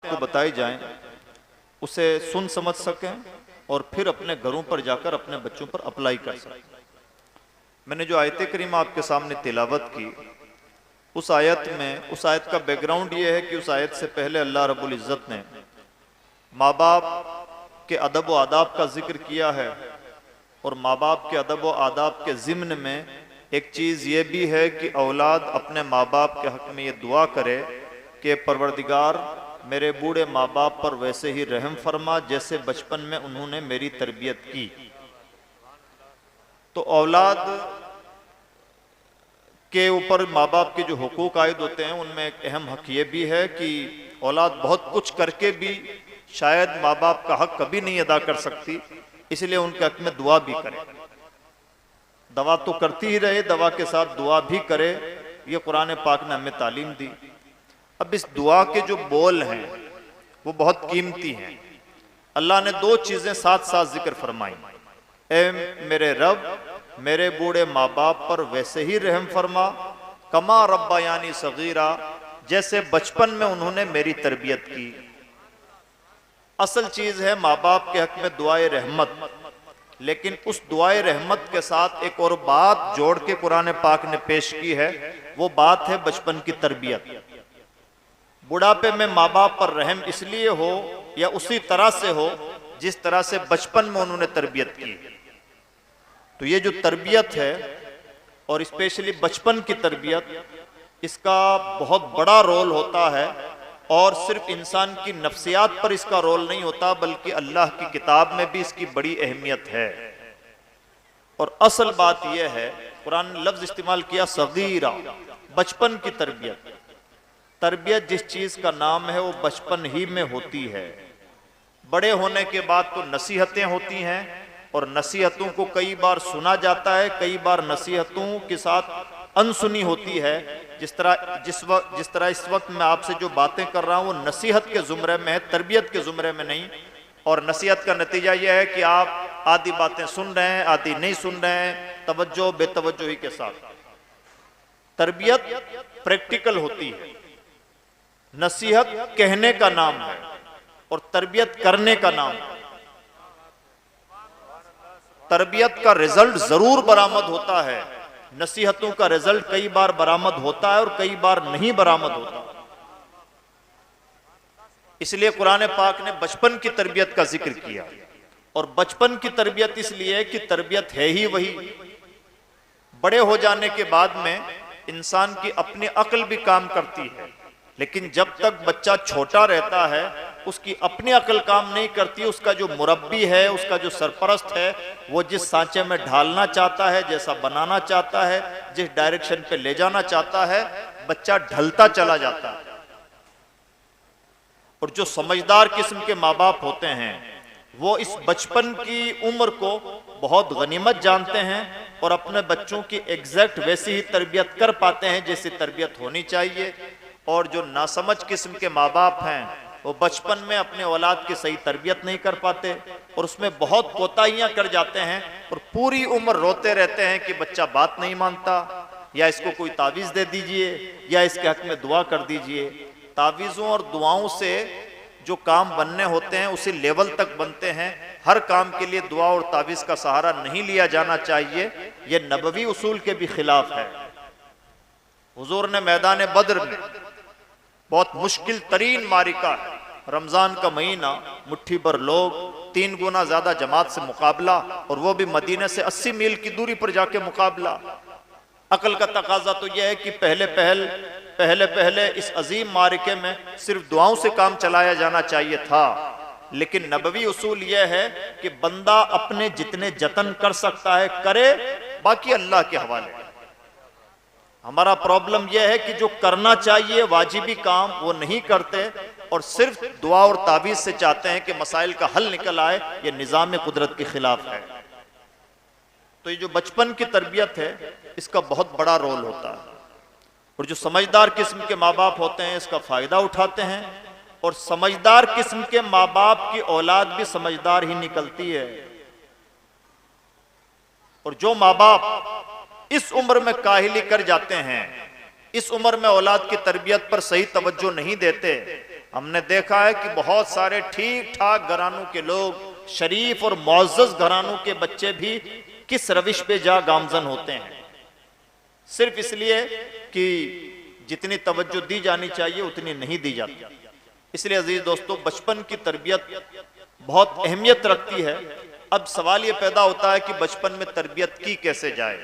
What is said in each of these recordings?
आपको बताई जाएं उसे सुन समझ सकें और फिर अपने घरों पर जाकर अपने बच्चों पर अप्लाई कर सकें। मैंने जो आयत करीमा आपके सामने तिलावत की, उस आयत का बैकग्राउंड ये है कि उस आयत से पहले अल्लाह रब्बुल इज़्ज़त ने माँ बाप के अदब व आदाब का जिक्र किया है, और माँ बाप के अदब व आदाब के ज़िम्न में एक चीज़ ये भी है कि औलाद अपने माँ बाप के हक़ में ये दुआ करे कि परवरदिगार मेरे बूढ़े माँ बाप पर वैसे ही रहम फरमा जैसे बचपन में उन्होंने मेरी तरबियत की। तो औलाद के ऊपर माँ बाप के जो हुकूक आयद होते हैं उनमें एक अहम हक़ ये भी है कि औलाद बहुत कुछ करके भी शायद माँ बाप का हक़ कभी नहीं अदा कर सकती, इसलिए उनके हक़ में दुआ भी करे। दवा तो करती ही रहे, दवा के साथ दुआ भी करे, ये कुरान पाक ने हमें तालीम दी। अब इस दुआ के जो बोल हैं वो बहुत कीमती हैं। अल्लाह ने दो चीज़ें साथ साथ जिक्र फरमाई, ए मेरे रब मेरे बूढ़े माँ बाप पर वैसे ही रहम फरमा कमा रब्बा यानी सगीरा, जैसे बचपन में उन्होंने मेरी तरबियत की। असल चीज़ है माँ बाप के हक़ में दुआए रहमत, लेकिन उस दुआए रहमत के साथ एक और बात जोड़ के कुरान पाक ने पेश की है, वो बात है बचपन की तरबियत। बुढ़ापे में माँ बाप पर रहम इसलिए हो या उसी तरह से हो जिस तरह से बचपन में उन्होंने तरबियत की। तो ये जो तरबियत है और स्पेशली बचपन की तरबियत, इसका बहुत बड़ा रोल होता है, और सिर्फ इंसान की नफ्सियात पर इसका रोल नहीं होता बल्कि अल्लाह की किताब में भी इसकी बड़ी अहमियत है। और असल बात यह है, कुरान ने लफ्ज इस्तेमाल किया सगीरा, बचपन की तरबियत। तरबियत जिस चीज़ का नाम है वो बचपन ही में होती है। बड़े होने के बाद तो नसीहतें होती हैं, और नसीहतों को कई बार सुना जाता है, कई बार नसीहतों के साथ अनसुनी होती है। जिस तरह इस वक्त मैं आपसे जो बातें कर रहा हूँ वो नसीहत के ज़ुमरे में है, तरबियत के ज़ुमरे में नहीं। और नसीहत का नतीजा यह है कि आप आधी बातें सुन रहे हैं, आधी नहीं सुन रहे हैं, तवज्जो बेतवज्जोही के साथ। तरबियत प्रैक्टिकल होती है, नसीहत कहने का नाम है और तरबियत करने का नाम है। तरबियत का रिजल्ट जरूर बरामद होता है, नसीहतों का रिजल्ट कई बार बरामद होता है और कई बार नहीं बरामद होता। इसलिए कुरान पाक ने बचपन की तरबियत का जिक्र किया, और बचपन की तरबियत इसलिए कि तरबियत है ही वही। बड़े हो जाने के बाद में इंसान की अपनी अक्ल भी काम करती है, लेकिन जब तक बच्चा छोटा रहता है उसकी अपनी अक्ल काम नहीं करती। उसका जो मुरब्बी है, उसका जो सरपरस्त है, वो जिस सांचे में ढालना चाहता है, जैसा बनाना चाहता है, जिस डायरेक्शन पे ले जाना चाहता है, बच्चा ढलता चला जाता है। और जो समझदार किस्म के माँ बाप होते हैं वो इस बचपन की उम्र को बहुत गनीमत जानते हैं और अपने बच्चों की एग्जैक्ट वैसी ही तरबियत कर पाते हैं जैसी तरबियत होनी चाहिए। और जो नासमझ किस्म के माँ बाप हैं वो बचपन में अपने औलाद की सही तरबियत नहीं कर पाते और उसमें बहुत कोताहियां कर जाते हैं, और पूरी उम्र रोते रहते हैं कि बच्चा बात नहीं मानता, या इसको कोई तावीज़ दे दीजिए, या इसके हक में दुआ कर दीजिए। तावीज़ों और दुआओं से जो काम बनने होते हैं उसी लेवल तक बनते हैं। हर काम के लिए दुआ और तावीज़ का सहारा नहीं लिया जाना चाहिए, यह नबवी उसूल के भी खिलाफ है। हुजूर ने मैदान बद्र में, बहुत मुश्किल तरीन मारिका है, रमजान का महीना, मुट्ठी भर लोग, 3 गुना ज्यादा जमात से मुकाबला, और वो भी मदीने से 80 मील की दूरी पर जाके मुकाबला। अकल का तकाजा तो यह है कि पहले इस अजीम मारिके में सिर्फ दुआओं से काम चलाया जाना चाहिए था, लेकिन नबवी उसूल यह है कि बंदा अपने जितने जतन कर सकता है करे, बाकी अल्लाह के हवाले। हमारा प्रॉब्लम यह है कि जो करना चाहिए वाजिबी काम वो नहीं करते और सिर्फ दुआ और तावीज़ से चाहते हैं कि मसाइल का हल निकल आए। ये निज़ाम कुदरत के खिलाफ है। तो ये जो बचपन की तरबियत है इसका बहुत बड़ा रोल होता है, और जो समझदार किस्म के माँ बाप होते हैं इसका फ़ायदा उठाते हैं, और समझदार किस्म के माँ बाप की औलाद भी समझदार ही निकलती है। और जो माँ बाप इस उम्र में काहिली कर जाते हैं, इस उम्र में औलाद की तरबियत पर सही तवज्जो नहीं देते, हमने देखा है कि बहुत सारे ठीक ठाक घरानों के लोग, शरीफ और मुअज़्ज़ज़ घरानों के बच्चे भी किस रविश पे जा गामजन होते हैं, सिर्फ इसलिए कि जितनी तवज्जो दी जानी चाहिए उतनी नहीं दी जाती। इसलिए अजीज दोस्तों, बचपन की तरबियत बहुत अहमियत रखती है। अब सवाल ये पैदा होता है कि बचपन में तरबियत की कैसे जाए।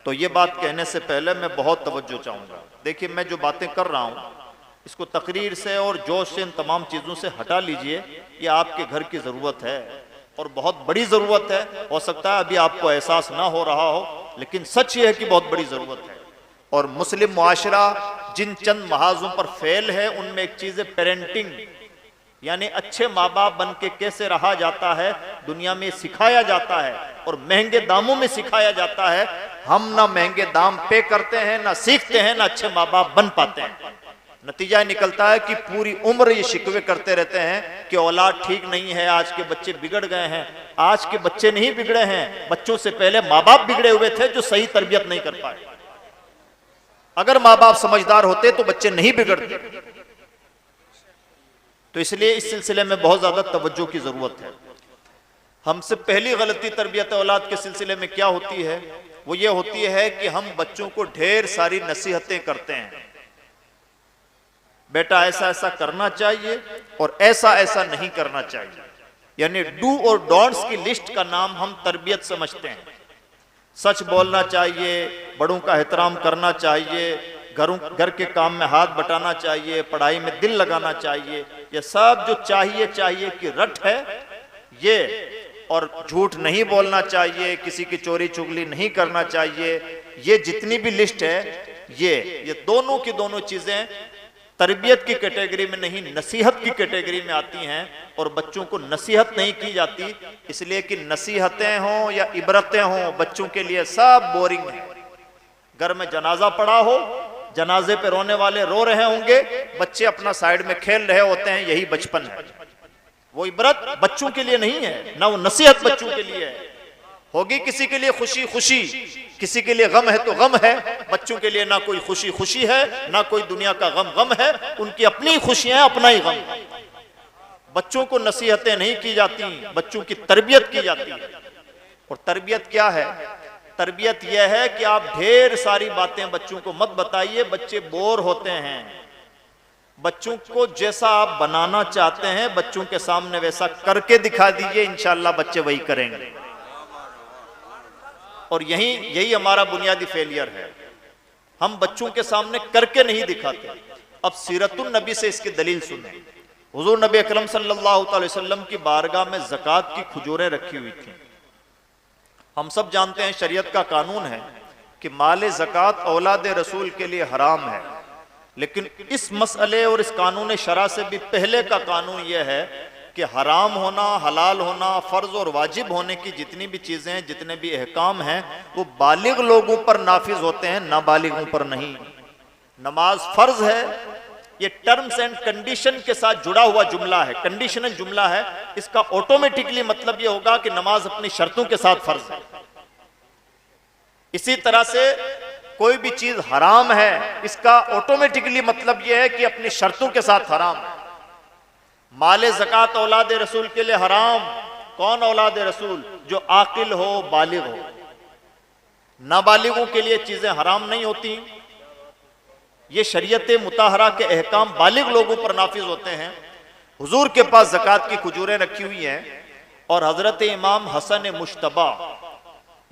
तो ये बात कहने से पहले मैं बहुत तवज्जो चाहूँगा। देखिए, मैं जो बातें कर रहा हूँ इसको तकरीर से और जोश से, इन तमाम चीज़ों से हटा लीजिए। ये आपके घर की ज़रूरत है और बहुत बड़ी ज़रूरत है। हो सकता है अभी आपको एहसास ना हो रहा हो, लेकिन सच ये है कि बहुत बड़ी ज़रूरत है। और मुस्लिम मुआशरा जिन चंद महाजों पर फेल है, उनमें एक चीज़ है पेरेंटिंग, यानी अच्छे माँ बाप बन के कैसे रहा जाता है, दुनिया में सिखाया जाता है और महंगे दामों में सिखाया जाता है। हम ना महंगे दाम पे करते हैं, ना सीखते हैं, ना अच्छे माँ बाप बन पाते हैं। नतीजा निकलता है कि पूरी उम्र ये शिकवे करते रहते हैं कि औलाद ठीक नहीं है, आज के बच्चे बिगड़ गए हैं। आज के बच्चे नहीं बिगड़े हैं, बच्चों से पहले माँ बाप बिगड़े हुए थे जो सही तरबियत नहीं कर पाए। अगर माँ बाप समझदार होते तो बच्चे नहीं बिगड़ते। तो इसलिए इस सिलसिले में बहुत ज्यादा तवज्जो की जरूरत है। हमसे पहली गलती तरबियत औलाद के सिलसिले में क्या होती है, वो ये होती है कि हम बच्चों को ढेर सारी नसीहतें करते हैं। बेटा ऐसा ऐसा करना चाहिए और ऐसा ऐसा नहीं करना चाहिए, यानी डू और डोंट्स की लिस्ट का नाम हम तरबियत समझते हैं। सच बोलना चाहिए, बड़ों का एहतराम करना चाहिए, घर के काम में हाथ बटाना चाहिए, पढ़ाई में दिल लगाना चाहिए, ये सब जो चाहिए कि रट है ये। और झूठ नहीं बोलना चाहिए, किसी की चोरी चुगली नहीं करना चाहिए, ये जितनी भी लिस्ट है ये दोनों की दोनों चीजें तरबियत की कैटेगरी में नहीं, नसीहत की कैटेगरी में आती हैं। और बच्चों को नसीहत नहीं की जाती, इसलिए कि नसीहतें हों या इबरतें हों, बच्चों के लिए सब बोरिंग है। घर में जनाजा पड़ा हो, जनाजे पे रोने वाले रो रहे होंगे, बच्चे अपना साइड में खेल रहे होते हैं, यही बचपन है। वो इबरत बच्चों के लिए नहीं है, ना वो नसीहत बच्चों के लिए है। होगी किसी के लिए खुशी खुशी, किसी के लिए गम है तो गम है। बच्चों के लिए ना कोई खुशी खुशी है, ना कोई दुनिया का गम है, उनकी अपनी खुशियां, अपना ही गम। बच्चों को नसीहतें नहीं की जाती, बच्चों की तरबियत की जाती है। और तरबियत क्या है? तरबियत यह है कि आप ढेर सारी बातें बच्चों को मत बताइए, बच्चे बोर होते हैं। बच्चों को जैसा आप बनाना चाहते हैं, बच्चों के सामने वैसा करके दिखा दीजिए, इंशाअल्लाह बच्चे वही करेंगे। और यही हमारा बुनियादी फेलियर है, हम बच्चों के सामने करके नहीं दिखाते। अब सीरतुन नबी से इसकी दलील सुने। हुजूर नबी अकरम सल्लल्लाहु अलैहि वसल्लम की बारगाह में ज़कात की खजूरें रखी हुई थी। हम सब जानते हैं शरीयत का कानून है कि माले ज़कात औलाद रसूल के लिए हराम है, लेकिन इस मसले और इस कानून शरा से भी पहले का कानून यह है कि हराम होना, हलाल होना, फर्ज और वाजिब होने की जितनी भी चीजें हैं, जितने भी अहकाम हैं, वो बालिग लोगों पर नाफिज होते हैं, नाबालिगों पर नहीं। नमाज फर्ज है, ये टर्म्स एंड कंडीशन के साथ जुड़ा हुआ जुमला है, कंडीशनल जुमला है। इसका ऑटोमेटिकली मतलब ये होगा कि नमाज अपनी शर्तों के साथ फर्ज है। इसी तरह से कोई भी चीज हराम है, इसका ऑटोमेटिकली मतलब यह है कि अपनी शर्तों के साथ हराम है। माले ज़कात औलाद रसूल के लिए हराम। कौन औलाद रसूल? जो आकिल हो, बालिग हो। नाबालिगों के लिए चीजें हराम नहीं होती। ये शरीयत मुताहरा के अहकाम बालिग लोगों पर नाफिज होते हैं। हुजूर के पास ज़कात की खजूरें रखी हुई हैं और हजरत इमाम हसन मुश्तबा,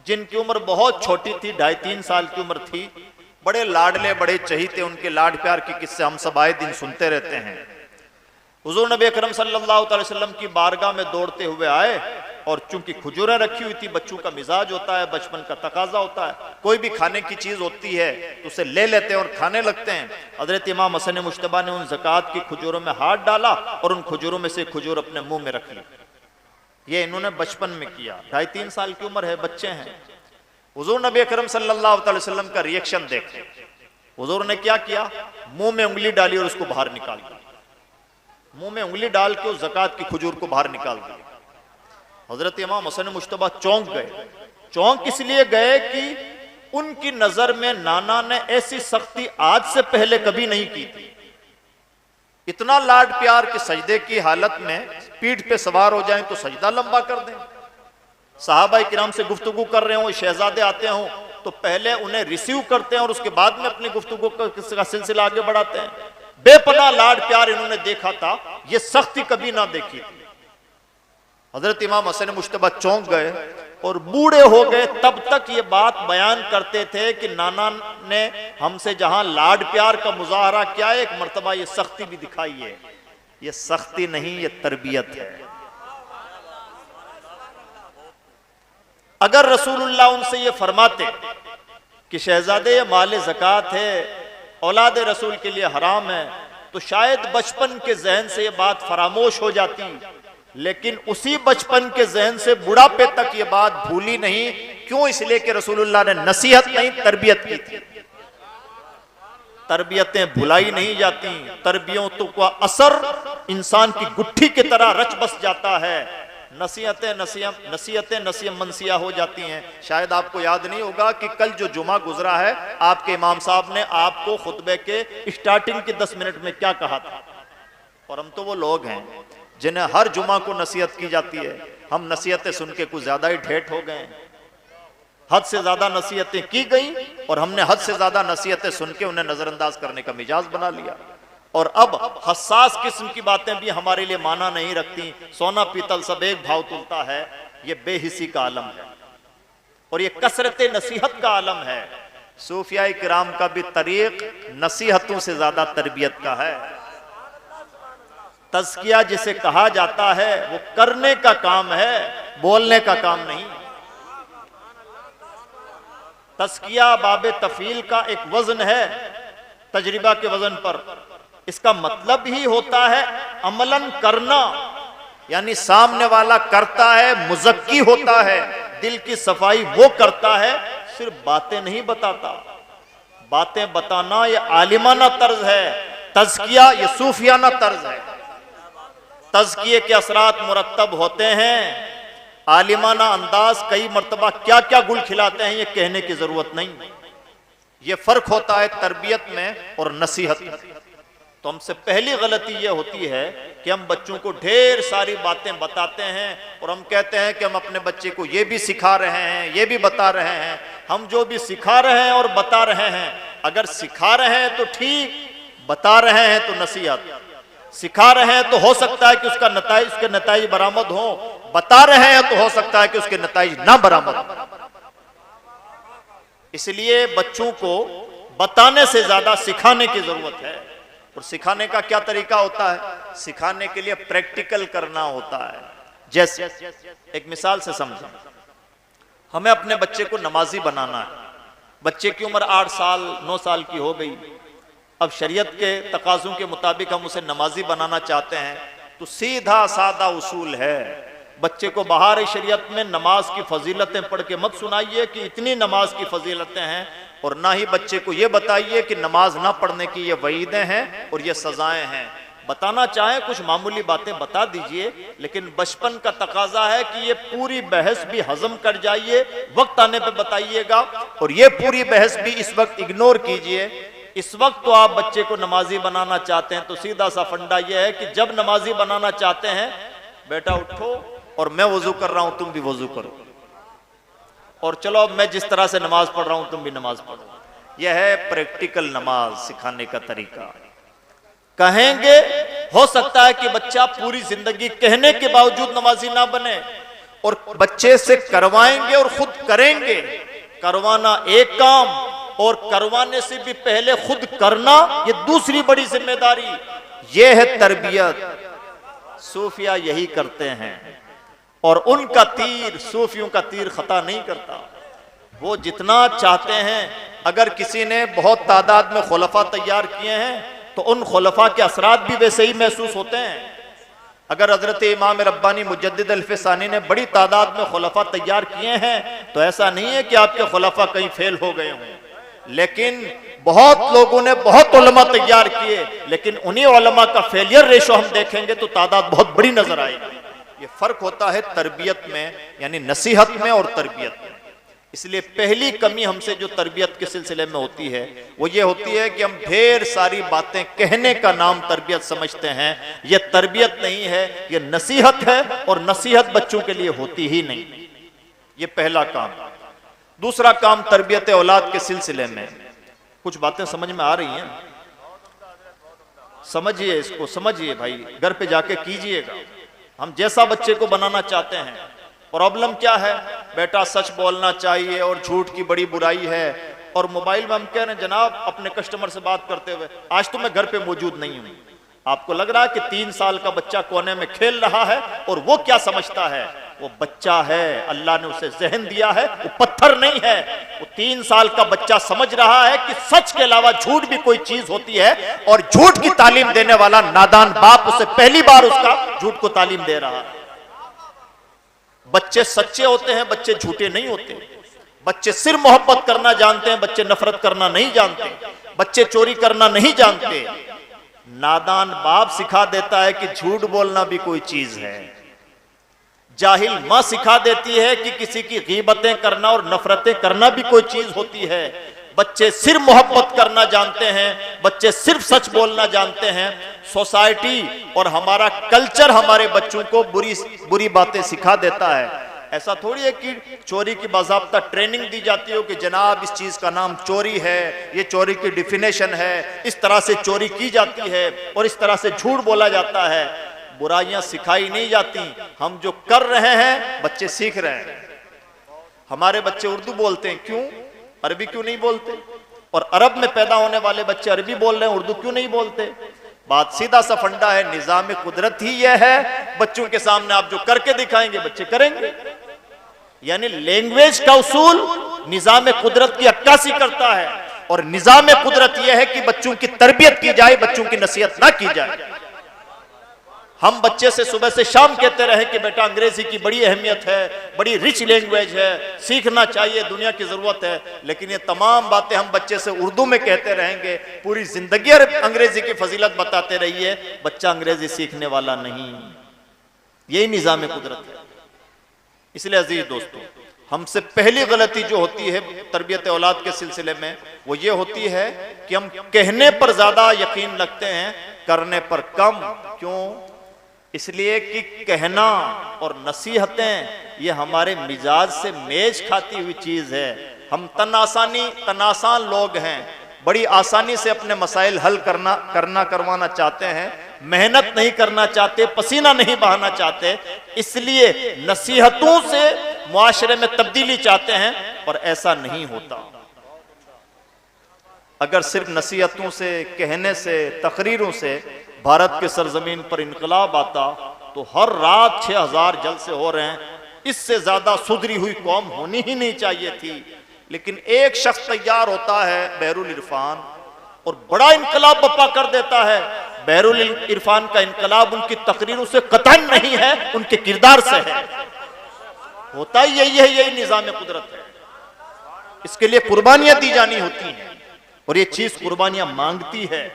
जिनकी उम्र बहुत छोटी थी, 2.5-3 साल की उम्र थी, बड़े लाडले, बड़े चहीते, उनके लाड प्यार के किस्से हम सब आए दिन सुनते रहते हैं। हुजूर नबी अकरम सल्लल्लाहु अलैहि वसल्लम की बारगाह में दौड़ते हुए आए और चूंकि खजूरें रखी हुई थी, बच्चों का मिजाज होता है, बचपन का तकाजा होता है, कोई भी खाने की चीज होती है तो उसे ले लेते हैं और खाने लगते हैं। हजरत इमाम हसन मुश्तबा ने उन ज़कात की खजूरों में हाथ डाला और उन खजूरों में से खजूर अपने मुंह में रख ली। ये इन्होंने बचपन में किया, 2.5-3 साल की उम्र है, बच्चे हैं। हुजूर नबी अकरम सल्लल्लाहु अलैहि वसल्लम का रिएक्शन देखें। हुजूर ने क्या किया? मुंह में उंगली डाली और उसको बाहर निकाल दिया। मुंह में उंगली डाल के उस ज़कात की खजूर को बाहर निकाल दिया। हजरत इमाम हसन मुश्तबा चौंक गए। चौंक इसलिए गए कि उनकी नजर में नाना ने ऐसी सख्ती आज से पहले कभी नहीं की थी। इतना लाड प्यार कि सजदे की हालत में पीठ पे सवार हो जाएं तो सजदा लंबा कर दें। सहाबा किराम से गुफ्तगू कर रहे हो, शहजादे आते हों तो पहले उन्हें रिसीव करते हैं और उसके बाद में अपनी गुफ्तगू का सिलसिला आगे बढ़ाते हैं। बेपनाह लाड प्यार इन्होंने देखा था, ये सख्ती कभी ना देखी थी। हजरत इमाम हसन मुश्तबा चौंक गए और बूढ़े हो गए, तब तक ये बात बयान करते थे कि नाना ने हमसे जहां लाड प्यार का मुजाहरा किया है, एक मर्तबा ये सख्ती भी दिखाई है। ये सख्ती नहीं, ये तरबियत है। अगर रसूलुल्लाह उनसे ये फरमाते कि शहजादे ये माल ज़कात है, औलाद रसूल के लिए हराम है, तो शायद बचपन के जहन से ये बात फरामोश हो जाती, लेकिन उसी बचपन के जहन से बुढ़ापे तक ये बात भूली नहीं। क्यों? इसलिए कि रसूलुल्लाह ने नसीहत नहीं, तरबियत की थी। तरबियतें भुलाई नहीं जाती, तरबियतों का असर इंसान की गुट्ठी की तरह रच बस जाता है। नसीहतें नसीम मनसिया हो जाती हैं। शायद आपको याद नहीं होगा कि कल जो जुमा गुजरा है, आपके इमाम साहब ने आपको खुतबे के स्टार्टिंग के 10 मिनट में क्या कहा था। और हम तो वो लोग हैं जिन्हें हर जुमा को नसीहत की जाती है। हम नसीहतें सुन के कुछ ज्यादा ही ठेठ हो गए, हद से ज्यादा नसीहतें की गई और हमने हद से ज्यादा नसीहतें सुन के उन्हें नजरअंदाज करने का मिजाज बना लिया। और अब हसास किस्म की बातें भी हमारे लिए माना नहीं रखती। सोना पीतल सब एक भाव तुलता है, ये बेहिसी का आलम है और ये कसरत नसीहत का आलम है। सूफिया किराम का भी तरीक नसीहतों से ज्यादा तरबियत का है। तज़किया जिसे कहा जाता है वो करने का काम है, बोलने का काम नहीं। तज़किया बाबे तफील का एक वजन है, तजरिबा के वजन पर। इसका मतलब ही होता है अमलन करना, यानी सामने वाला करता है, मुज़क्की होता है, दिल की सफाई वो करता है, सिर्फ बातें नहीं बताता। बातें बताना ये आलिमाना तर्ज है, तज़किया ये सूफियाना तर्ज है। तज़किये के असरात मुरत्तब होते हैं, आलिमाना अंदाज कई मर्तबा क्या क्या गुल खिलाते हैं ये कहने की जरूरत नहीं। ये फर्क होता है तरबियत में और नसीहत में। तो हमसे पहली गलती यह होती है कि हम बच्चों को ढेर सारी बातें बताते हैं और हम कहते हैं कि हम अपने बच्चे को ये भी सिखा रहे हैं, ये भी बता रहे हैं। हम जो भी सिखा रहे हैं और बता रहे हैं, अगर सिखा रहे हैं तो ठीक, बता रहे हैं तो नसीहत। सिखा रहे हैं तो हो सकता है कि उसके नताइज बरामद हो, बता रहे हैं तो हो सकता है कि उसके नताइज ना बरामद हो। इसलिए बच्चों को बताने से ज्यादा सिखाने की जरूरत है। और सिखाने का क्या तरीका होता है? सिखाने के लिए प्रैक्टिकल करना होता है। जैसे एक मिसाल से समझें, हमें अपने बच्चे को नमाजी बनाना है। बच्चे की उम्र 8 साल 9 साल की हो गई। अब शरीयत के तकाज़ों के मुताबिक हम उसे नमाजी बनाना चाहते हैं, तो सीधा सादा उसूल है, बच्चे को बहार शरीयत में नमाज की फजीलतें पढ़ के मत सुनाइए कि इतनी नमाज की फजीलतें हैं, और ना ही बच्चे को ये बताइए कि नमाज ना पढ़ने की ये वईदें हैं और ये सजाएं हैं। बताना चाहें कुछ मामूली बातें बता दीजिए, लेकिन बचपन का तकाजा है कि ये पूरी बहस भी हजम कर जाइए, वक्त आने पे बताइएगा। और ये पूरी बहस भी इस वक्त इग्नोर कीजिए। इस वक्त तो आप बच्चे को नमाजी बनाना चाहते हैं, तो सीधा सा फंडा यह है कि जब नमाजी बनाना चाहते हैं, बेटा उठो और मैं वजू कर रहा हूं तुम भी वजू करो, और चलो अब मैं जिस तरह से नमाज पढ़ रहा हूं तुम भी नमाज पढ़ो। यह है प्रैक्टिकल नमाज सिखाने का तरीका। कहेंगे, हो सकता है कि बच्चा पूरी जिंदगी कहने के बावजूद नमाजी ना बने, और बच्चे से करवाएंगे और खुद करेंगे। करवाना एक काम और करवाने से भी पहले खुद करना ये दूसरी बड़ी जिम्मेदारी। ये है तरबियत। सूफिया यही करते हैं, और उनका तीर, सूफियों का तीर खता नहीं करता। वो जितना चाहते हैं, अगर किसी ने बहुत तादाद में खुलफा तैयार किए हैं तो उन खुलफा के असरात भी वैसे ही महसूस होते हैं। अगर हजरत इमाम रब्बानी मुजद्दिद अल्फसानी ने बड़ी तादाद में खुलफा तैयार किए हैं, तो ऐसा नहीं है कि आपके खुलफा कहीं फेल हो गए हों, लेकिन बहुत लोगों ने बहुत उलमा तैयार किए, लेकिन उन्हीं उलमा का फेलियर रेशो हम देखेंगे तो तादाद बहुत बड़ी नजर आएगी। ये फर्क होता है तरबियत में, यानी नसीहत में और तरबियत में। इसलिए पहली कमी हमसे जो तरबियत के सिलसिले में होती है वो ये होती है कि हम ढेर सारी बातें कहने का नाम तरबियत समझते हैं। ये तरबियत नहीं है, ये नसीहत है, और नसीहत बच्चों के लिए होती ही नहीं। ये पहला काम। दूसरा काम तरबियत औलाद के सिलसिले में, कुछ बातें समझ में आ रही हैं? समझिए, इसको समझिए भाई, घर पे जाके कीजिएगा। हम जैसा बच्चे को बनाना चाहते हैं, प्रॉब्लम क्या है? बेटा सच बोलना चाहिए और झूठ की बड़ी बुराई है। और मोबाइल में हम कह रहे हैं जनाब अपने कस्टमर से बात करते हुए, आज तो मैं घर पे मौजूद नहीं हूं। आपको लग रहा है कि 3 साल का बच्चा कोने में खेल रहा है, और वो क्या समझता है? वो बच्चा है, अल्लाह ने उसे ज़हन दिया है, वो पत्थर नहीं है। वो 3 साल का बच्चा समझ रहा है कि सच के अलावा झूठ भी कोई चीज होती है, और झूठ की तालीम देने वाला नादान बाप उसे पहली बार उसका झूठ को तालीम दे रहा है। बच्चे सच्चे होते हैं, बच्चे झूठे नहीं होते। बच्चे सिर्फ मोहब्बत करना जानते हैं, बच्चे नफरत करना नहीं जानते। बच्चे चोरी करना नहीं जानते। नादान बाप सिखा देता है कि झूठ बोलना भी कोई चीज है। जाहिल मां सिखा देती है कि किसी की गीबतें करना और नफरतें करना भी कोई चीज होती है। बच्चे सिर्फ मोहब्बत करना जानते हैं, बच्चे सिर्फ सच बोलना जानते हैं। सोसाइटी और हमारा कल्चर हमारे बच्चों को बुरी बातें सिखा देता है। ऐसा थोड़ी है कि चोरी की बाज़ाब्ता ट्रेनिंग दी जाती हो कि जनाब इस चीज का नाम चोरी है, ये चोरी की डिफिनेशन है, इस तरह से चोरी की जाती है और इस तरह से झूठ बोला जाता है। बुराइयां सिखाई नहीं जाती, हम जो कर रहे हैं बच्चे सीख रहे हैं। हमारे बच्चे उर्दू बोलते हैं, क्यों? अरबी क्यों नहीं बोलते? और अरब में पैदा होने वाले बच्चे अरबी बोल रहे हैं, उर्दू क्यों नहीं बोलते? बात सीधा सा फंडा है, निजाम कुदरत ही यह है। बच्चों के सामने आप जो करके दिखाएंगे बच्चे करेंगे। यानी लैंग्वेज का उसूल निजाम कुदरत की अक्कासी करता है, और निजाम कुदरत यह है कि बच्चों की तरबियत की जाए, बच्चों की नसीहत ना की जाए। हम बच्चे से सुबह से शाम कहते रहे कि बेटा अंग्रेजी की बड़ी अहमियत है, बड़ी रिच लैंग्वेज है, सीखना चाहिए, दुनिया की जरूरत है, लेकिन ये तमाम बातें हम बच्चे से उर्दू में कहते रहेंगे, पूरी जिंदगी अंग्रेजी की फजीलत बताते रहिए, बच्चा अंग्रेजी सीखने वाला नहीं। यही निजाम कुदरत है। इसलिए अजीज दोस्तों, हमसे पहली गलती जो होती है तरबियत औलाद के सिलसिले में वो ये होती है कि हम कहने पर ज्यादा यकीन रखते हैं, करने पर कम। क्यों? इसलिए कि कहना और नसीहतें ये हमारे मिजाज से मेज खाती हुई चीज है। हम तनासान लोग हैं, बड़ी आसानी से अपने मसाइल हल करवाना चाहते हैं, मेहनत नहीं करना चाहते, पसीना नहीं बहाना चाहते, इसलिए नसीहतों से मुआशरे में तब्दीली चाहते हैं, और ऐसा नहीं होता। अगर सिर्फ नसीहतों से, कहने से, तकरीरों से भारत के सरजमीन पर इनकलाब आता तो हर रात 6000 जलसे हो रहे हैं। इससे ज्यादा सुधरी हुई कौम होनी ही नहीं चाहिए थी। लेकिन एक शख्स तैयार होता है बहरुल इरफान, और बड़ा इनकलाब बपा कर देता है। बहरुल इरफान का इनकलाब उनकी तकरीरों से कतई नहीं है, उनके किरदार से है। होता ही यही है, यही निजाम कुदरत है। इसके लिए कुर्बानियां दी जानी होती हैं, और ये चीज कुर्बानियां मांगती है।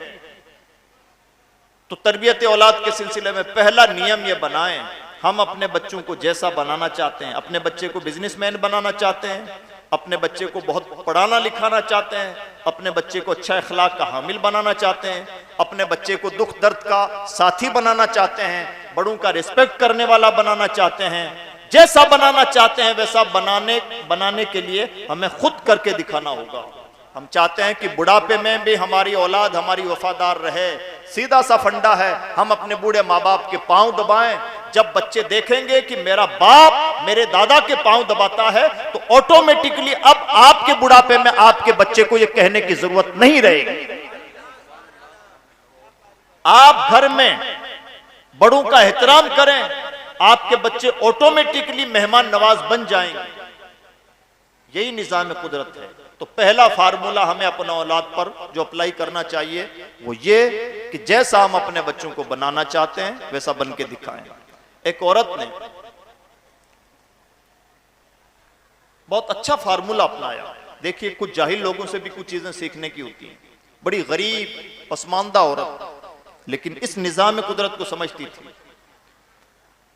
तो तरबियत औलाद के सिलसिले में पहला नियम ये बनाएं, हम अपने बच्चों को जैसा बनाना चाहते हैं, अपने बच्चे को बिजनेसमैन बनाना चाहते हैं, अपने बच्चे को बहुत पढ़ाना लिखाना चाहते हैं, अपने बच्चे को अच्छा अखलाक का हामिल बनाना चाहते हैं, अपने बच्चे को दुख दर्द का साथी बनाना चाहते हैं, बड़ों का रिस्पेक्ट करने वाला बनाना चाहते हैं, जैसा बनाना चाहते हैं वैसा बनाने के लिए हमें खुद करके दिखाना होगा। हम चाहते हैं कि बुढ़ापे में भी हमारी औलाद हमारी वफादार रहे। सीधा सा फंडा है, हम अपने बूढ़े माँ बाप के पांव दबाएं। जब बच्चे देखेंगे कि मेरा बाप मेरे दादा के पांव दबाता है, तो ऑटोमेटिकली अब आपके बुढ़ापे में आपके बच्चे को यह कहने की जरूरत नहीं रहेगी। आप घर में बड़ों का एहतराम करें, आपके बच्चे ऑटोमेटिकली मेहमान नवाज बन जाएंगे। यही निजाम कुदरत है। तो पहला फार्मूला हमें अपने औलाद पर जो अप्लाई करना चाहिए वो ये कि जैसा हम अपने बच्चों को बनाना चाहते हैं वैसा बन के दिखाएं। एक औरत ने बहुत अच्छा फार्मूला अपनाया। देखिए, कुछ जाहिल लोगों से भी कुछ चीजें सीखने की होती हैं। बड़ी गरीब पसमानदा औरत, लेकिन इस निजाम कुदरत को समझती थी।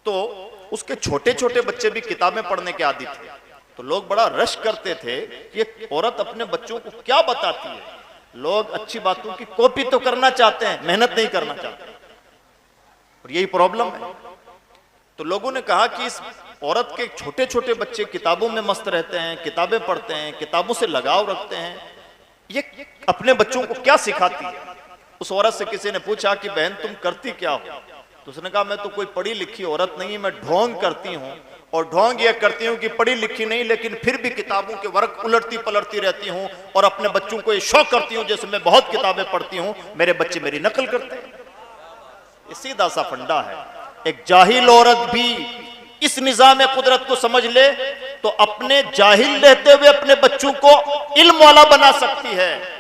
तो उसके छोटे छोटे बच्चे भी किताबें पढ़ने के आदी थे। तो लोग बड़ा रश करते थे कि ये औरत अपने बच्चों को क्या बताती है। लोग अच्छी बातों की कॉपी तो करना चाहते हैं, मेहनत नहीं करना चाहते, और यही प्रॉब्लम है। तो लोगों ने कहा कि इस औरत के छोटे छोटे बच्चे किताबों में मस्त रहते हैं, किताबें पढ़ते हैं, किताबों से लगाव रखते हैं, ये अपने बच्चों को क्या सिखाती है। उस औरत से किसी ने पूछा कि बहन तुम करती क्या हो, तो उसने कहा मैं तो कोई पढ़ी लिखी औरत नहीं, मैं ढोंग करती हूँ, और ढोंग ये करती हूँ कि पढ़ी लिखी नहीं लेकिन फिर भी किताबों के वर्क उलटती पलटती रहती हूँ, और अपने बच्चों को ये शौक करती हूँ जैसे मैं बहुत किताबें पढ़ती हूँ, मेरे बच्चे मेरी नकल करते हैं। ये सीधा सा फंडा है। एक जाहिल औरत भी इस निजाम कुदरत को समझ ले तो अपने जाहिल रहते हुए अपने बच्चों को इल्म वाला बना सकती है।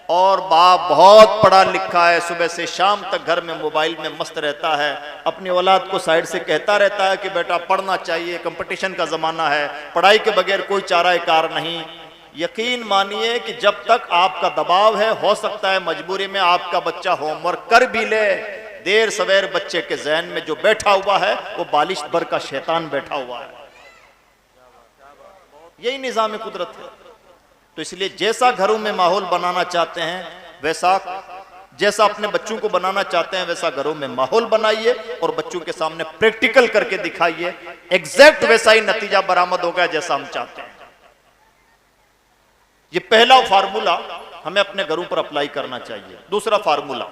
और बाप बहुत पढ़ा लिखा है, सुबह से शाम तक घर में मोबाइल में मस्त रहता है, अपनी औलाद को साइड से कहता रहता है कि बेटा पढ़ना चाहिए, कंपटीशन का जमाना है, पढ़ाई के बगैर कोई चारा कार नहीं। यकीन मानिए कि जब तक आपका दबाव है, हो सकता है मजबूरी में आपका बच्चा होमवर्क कर भी ले, देर सवेर बच्चे के ज़हन में जो बैठा हुआ है वो बालिश भर का शैतान बैठा हुआ है। यही निजाम कुदरत है। तो इसलिए जैसा घरों में माहौल बनाना चाहते हैं वैसा, जैसा अपने बच्चों को बनाना चाहते हैं वैसा घरों में माहौल बनाइए और बच्चों के सामने प्रैक्टिकल करके दिखाइए, एग्जैक्ट वैसा ही नतीजा बरामद होगा जैसा हम चाहते हैं। ये पहला फार्मूला हमें अपने घरों पर अप्लाई करना चाहिए। दूसरा फार्मूला,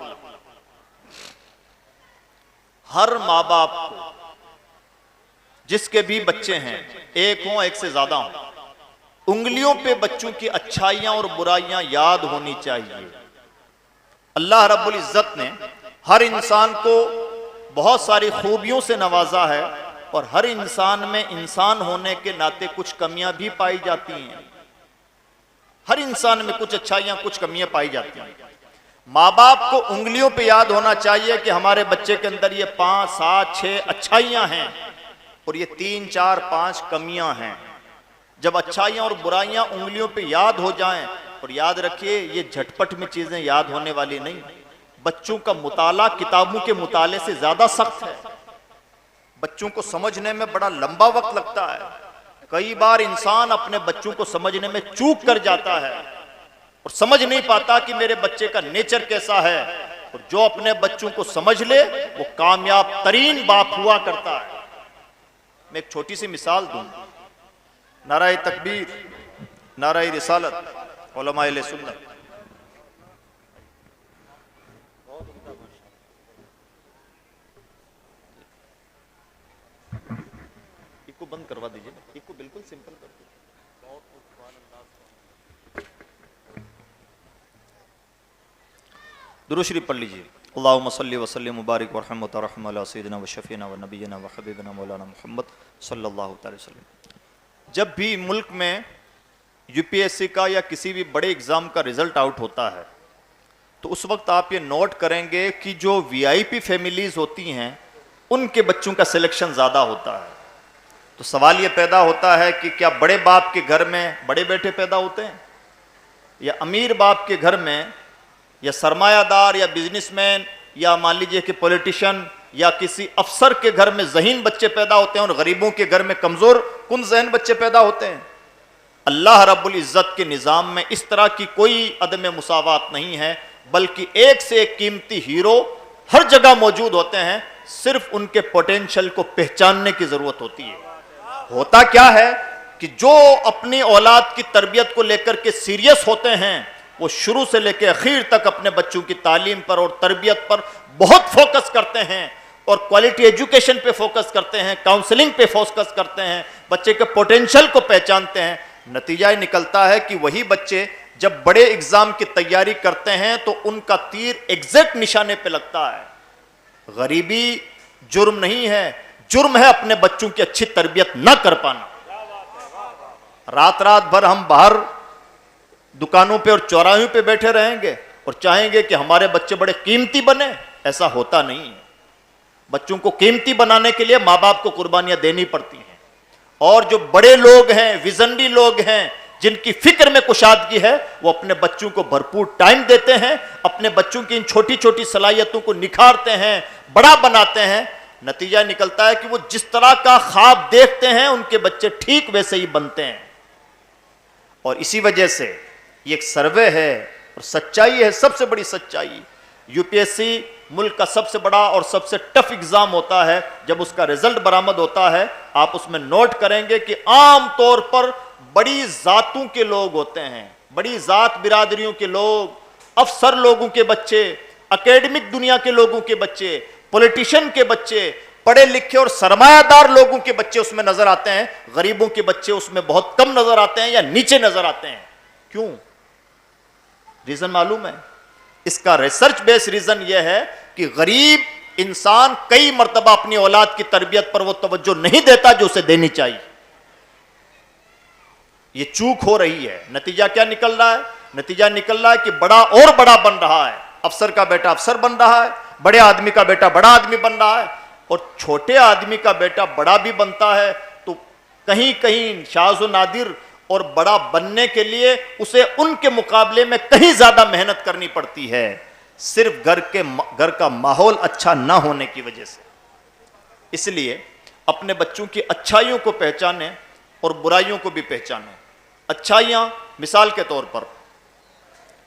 हर माँ बाप को जिसके भी बच्चे हैं, एक हों एक से ज्यादा हों, उंगलियों पे बच्चों की अच्छाइयां और बुराइयां याद होनी चाहिए। अल्लाह रब्बुल इज्जत ने हर इंसान को बहुत सारी खूबियों से नवाजा है, और हर इंसान में इंसान होने के नाते कुछ कमियां भी पाई जाती हैं। हर इंसान में कुछ अच्छाइयां कुछ कमियां पाई जाती हैं। माँ बाप को उंगलियों पे याद होना चाहिए कि हमारे बच्चे के अंदर ये 5, 7, 6 अच्छाइयां हैं और ये 3, 4, 5 कमियां हैं। जब अच्छाइयां और बुराइयां उंगलियों पे याद हो जाएं, और याद रखिए ये झटपट में चीजें याद होने वाली नहीं, बच्चों का मुताला किताबों के मुताले से ज्यादा सख्त है। बच्चों को समझने में बड़ा लंबा वक्त लगता है। कई बार इंसान अपने बच्चों को समझने में चूक कर जाता है और समझ नहीं पाता कि मेरे बच्चे का नेचर कैसा है, और जो अपने बच्चों को समझ ले वो कामयाब तरीन बाप हुआ करता है। मैं एक छोटी सी मिसाल दूं, नाराए तकबीर, नाराए रिसालत, उलमाए अहले सुन्नत। इसको बंद करवा दीजिए, इसको बिल्कुल सिंपल कर दीजिए। दुरूद शरीफ पढ़ लीजिए। अल्लाहुम्मा सल्ली व सल्लिम मुबारक व रहमत व रहम अला सय्यिदिना व शफीना व नबीना व हबीबना मौलाना मुहम्मद सल्लल्लाहु अलैहि वसल्लम। जब भी मुल्क में यूपीएससी का या किसी भी बड़े एग्जाम का रिजल्ट आउट होता है तो उस वक्त आप ये नोट करेंगे कि जो वीआईपी फैमिलीज होती हैं उनके बच्चों का सिलेक्शन ज़्यादा होता है। तो सवाल ये पैदा होता है कि क्या बड़े बाप के घर में बड़े बेटे पैदा होते हैं, या अमीर बाप के घर में, या सरमायादार या बिजनेसमैन, या मान लीजिए कि पॉलिटिशियन या किसी अफसर के घर में ज़हीन बच्चे पैदा होते हैं और गरीबों के घर में कमज़ोर कुन ज़हन बच्चे पैदा होते हैं। अल्लाह रब्बुल इज़्ज़त के निज़ाम में इस तरह की कोई अदम मुसावात नहीं है, बल्कि एक से एक कीमती हीरो हर जगह मौजूद होते हैं। सिर्फ उनके पोटेंशियल को पहचानने की ज़रूरत होती है। होता क्या है कि जो अपनी औलाद की तरबियत को लेकर के सीरियस होते हैं वो शुरू से लेकर आखिर तक अपने बच्चों की तालीम पर और तरबियत पर बहुत फोकस करते हैं, और क्वालिटी एजुकेशन पे फोकस करते हैं, काउंसलिंग पे फोकस करते हैं, बच्चे के पोटेंशियल को पहचानते हैं। नतीजा ये निकलता है कि वही बच्चे जब बड़े एग्जाम की तैयारी करते हैं तो उनका तीर एग्जैक्ट निशाने पे लगता है। गरीबी जुर्म नहीं है, जुर्म है अपने बच्चों की अच्छी तरबियत ना कर पाना। रात रात भर हम बाहर दुकानों पे और चौराहों पे बैठे रहेंगे और चाहेंगे कि हमारे बच्चे बड़े कीमती बने, ऐसा होता नहीं है। बच्चों को कीमती बनाने के लिए माँ बाप को कुर्बानियां देनी पड़ती हैं, और जो बड़े लोग हैं, विजनरी लोग हैं, जिनकी फिक्र में कुशादगी है, वो अपने बच्चों को भरपूर टाइम देते हैं, अपने बच्चों की इन छोटी छोटी सलाहियतों को निखारते हैं, बड़ा बनाते हैं। नतीजा निकलता है कि वो जिस तरह का ख्वाब देखते हैं उनके बच्चे ठीक वैसे ही बनते हैं। और इसी वजह से ये एक सर्वे है और सच्चाई है, सबसे बड़ी सच्चाई। यूपीएससी मुल्क का सबसे बड़ा और सबसे टफ एग्जाम होता है। जब उसका रिजल्ट बरामद होता है, आप उसमें नोट करेंगे कि आम तौर पर बड़ी जातों के लोग होते हैं, बड़ी जात बिरादरियों के लोग, अफसर लोगों के बच्चे, एकेडमिक दुनिया के लोगों के बच्चे, पॉलिटिशियन के बच्चे, पढ़े लिखे और सरमायादार लोगों के बच्चे उसमें नजर आते हैं। गरीबों के बच्चे उसमें बहुत कम नजर आते हैं या नीचे नजर आते हैं। क्यों? रीजन मालूम है? इसका रिसर्च बेस्ड रीजन यह है कि गरीब इंसान कई मर्तबा अपनी औलाद की तरबियत पर वो तवज्जो नहीं देता जो उसे देनी चाहिए। ये चूक हो रही है। नतीजा क्या निकल रहा है? नतीजा निकल रहा है कि बड़ा और बड़ा बन रहा है, अफसर का बेटा अफसर बन रहा है, बड़े आदमी का बेटा बड़ा आदमी बन रहा है, और छोटे आदमी का बेटा बड़ा भी बनता है तो कहीं कहीं शाज़ व नादिर और बड़ा बनने के लिए उसे उनके मुकाबले में कहीं ज्यादा मेहनत करनी पड़ती है, सिर्फ घर का माहौल अच्छा ना होने की वजह से। इसलिए अपने बच्चों की अच्छाइयों को पहचानें और बुराइयों को भी पहचानें। अच्छाइयां, मिसाल के तौर पर